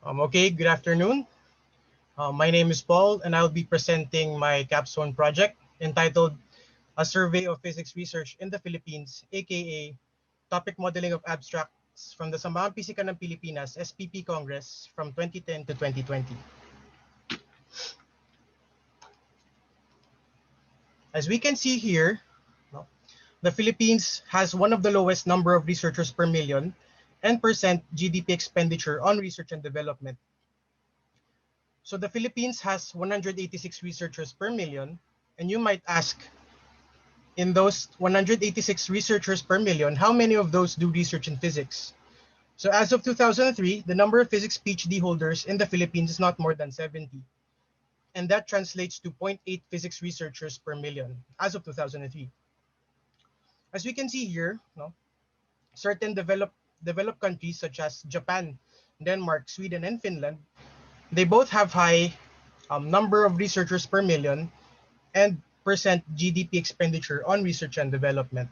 Okay, good afternoon. My name is Paul, and I'll be presenting my capstone project entitled A Survey of Physics Research in the Philippines, aka Topic Modeling of Abstracts from the Samahang Pisika ng Pilipinas SPP Congress from 2010 to 2020. As we can see here, the Philippines has one of the lowest number of researchers per million and percent GDP expenditure on research and development. So the Philippines has 186 researchers per million, and you might ask, in those 186 researchers per million, how many of those do research in physics? So as of 2003, the number of physics PhD holders in the Philippines is not more than 70. And that translates to 0.8 physics researchers per million as of 2003. As we can see here, certain developed countries such as Japan, Denmark, Sweden, and Finland, they both have high number of researchers per million and percent GDP expenditure on research and development.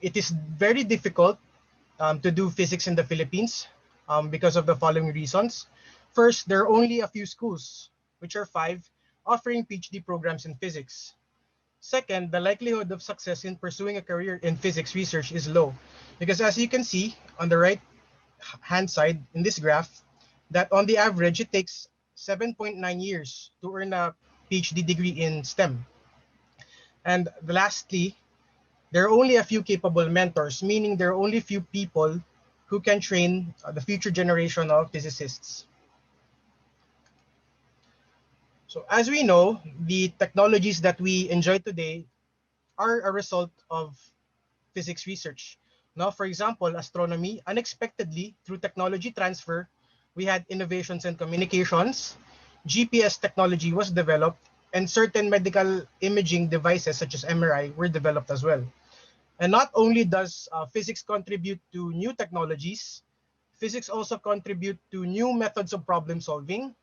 It is very difficult to do physics in the Philippines because of the following reasons. First, there are only a few schools, which are 5, offering PhD programs in physics. Second, the likelihood of success in pursuing a career in physics research is low, because as you can see on the right hand side in this graph, that on the average, it takes 7.9 years to earn a PhD degree in STEM. And lastly, there are only a few capable mentors, meaning there are only few people who can train the future generation of physicists. So as we know, the technologies that we enjoy today are a result of physics research. Now, for example, astronomy, unexpectedly, through technology transfer, we had innovations in communications, GPS technology was developed, and certain medical imaging devices such as MRI were developed as well. And not only does physics contribute to new technologies, physics also contribute to new methods of problem solving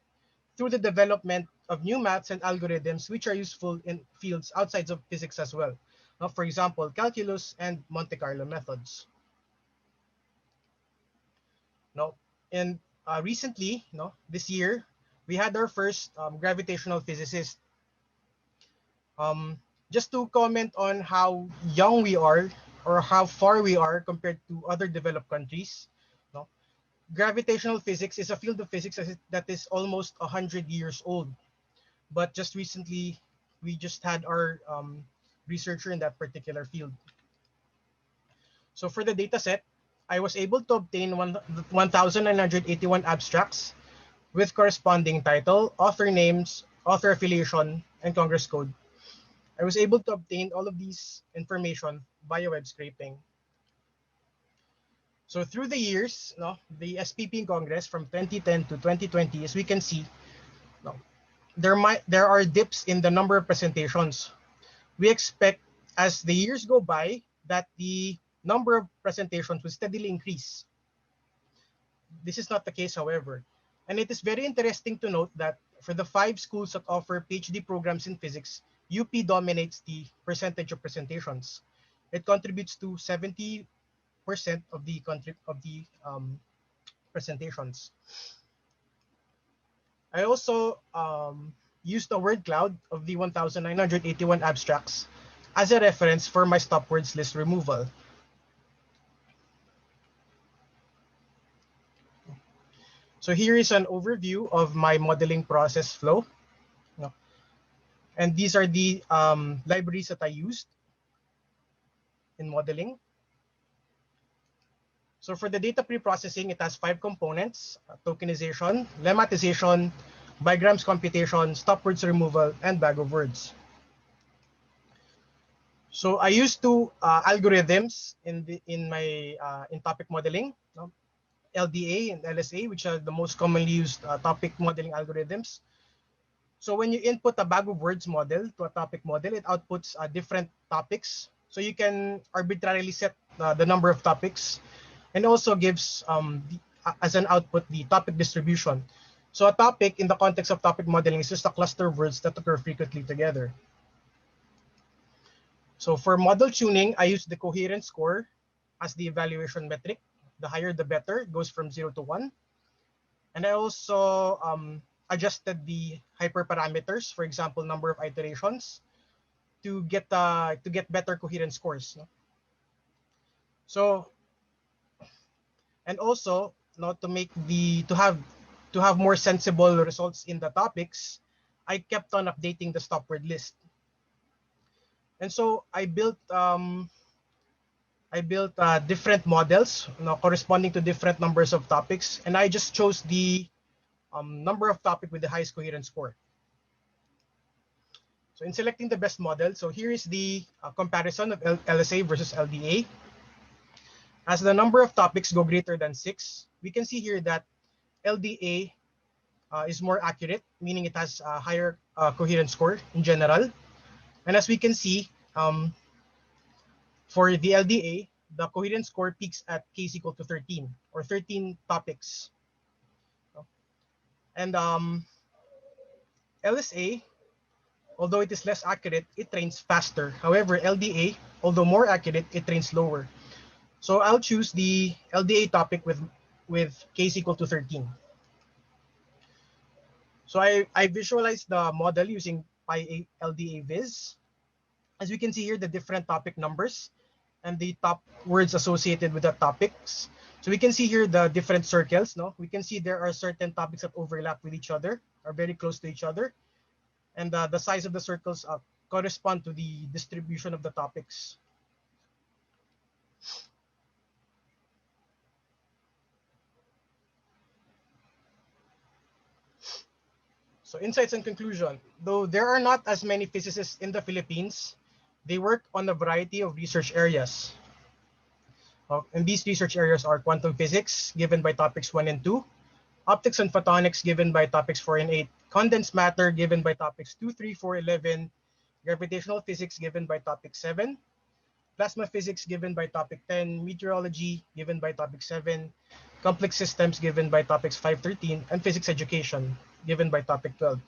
through the development of new maths and algorithms which are useful in fields outside of physics as well. For example, calculus and Monte Carlo methods. And recently, this year, we had our first gravitational physicist. Just to comment on how young we are or how far we are compared to other developed countries, gravitational physics is a field of physics that is almost 100 years old. But just recently, we just had our researcher in that particular field. So for the data set, I was able to obtain 1,981 abstracts with corresponding title, author names, author affiliation, and Congress code. I was able to obtain all of these information via web scraping. So through the years, the SPP Congress from 2010 to 2020, as we can see, there are dips in the number of presentations. We expect as the years go by that the number of presentations will steadily increase. This is not the case, however. And it is very interesting to note that for the 5 schools that offer PhD programs in physics, UP dominates the percentage of presentations. It contributes to 70% of the presentations. I also used the word cloud of the 1,981 abstracts as a reference for my stop words list removal. So here is an overview of my modeling process flow. And these are the libraries that I used in modeling. So for the data preprocessing, it has 5 components: tokenization, lemmatization, bigrams computation, stop words removal, and bag of words. So I used 2 algorithms in topic modeling, LDA and LSA, which are the most commonly used topic modeling algorithms. So when you input a bag of words model to a topic model, it outputs different topics. So you can arbitrarily set the number of topics, and also gives as an output the topic distribution. So a topic in the context of topic modeling is just a cluster of words that occur frequently together. So for model tuning, I use the coherence score as the evaluation metric. The higher, the better. It goes from 0 to 1. And I also adjusted the hyperparameters, for example, number of iterations, to get better coherence scores. No? So, and also, no, to have more sensible results in the topics, I kept on updating the stop word list. And so I built different models, corresponding to different numbers of topics, and I just chose the number of topic with the highest coherence score. So in selecting the best model, so here is the comparison of LSA versus LDA. As the number of topics go greater than 6, we can see here that LDA is more accurate, meaning it has a higher coherence score in general. And as we can see, for the LDA, the coherence score peaks at k is equal to 13, or 13 topics. And LSA, although it is less accurate, it trains faster. However, LDA, although more accurate, it trains slower. So I'll choose the LDA topic with k is equal to 13. So I visualized the model using PyLDA Viz. As we can see here, the different topic numbers and the top words associated with the topics. So we can see here the different circles. No, we can see there are certain topics that overlap with each other, are very close to each other, and the size of the circles correspond to the distribution of the topics. So insights and conclusion. Though there are not as many physicists in the Philippines, they work on a variety of research areas. And these research areas are quantum physics, given by topics 1 and 2, optics and photonics, given by topics 4 and 8, condensed matter, given by topics 2, 3, 4, 11, gravitational physics, given by topic 7, plasma physics, given by topic 10, meteorology, given by topic 7, complex systems, given by topics 5, 13, and physics education, given by topic 12.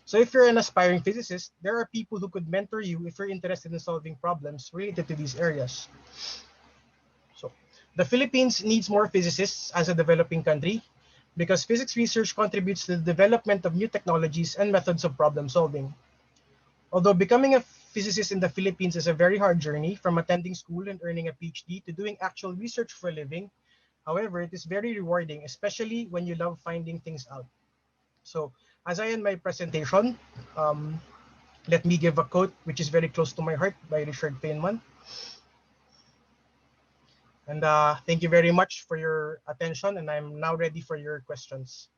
So if you're an aspiring physicist, there are people who could mentor you if you're interested in solving problems related to these areas. So the Philippines needs more physicists as a developing country because physics research contributes to the development of new technologies and methods of problem solving. Although becoming a physicist in the Philippines is a very hard journey, from attending school and earning a PhD to doing actual research for a living, however, it is very rewarding, especially when you love finding things out. So as I end my presentation, let me give a quote which is very close to my heart by Richard Feynman. And thank you very much for your attention, and I'm now ready for your questions.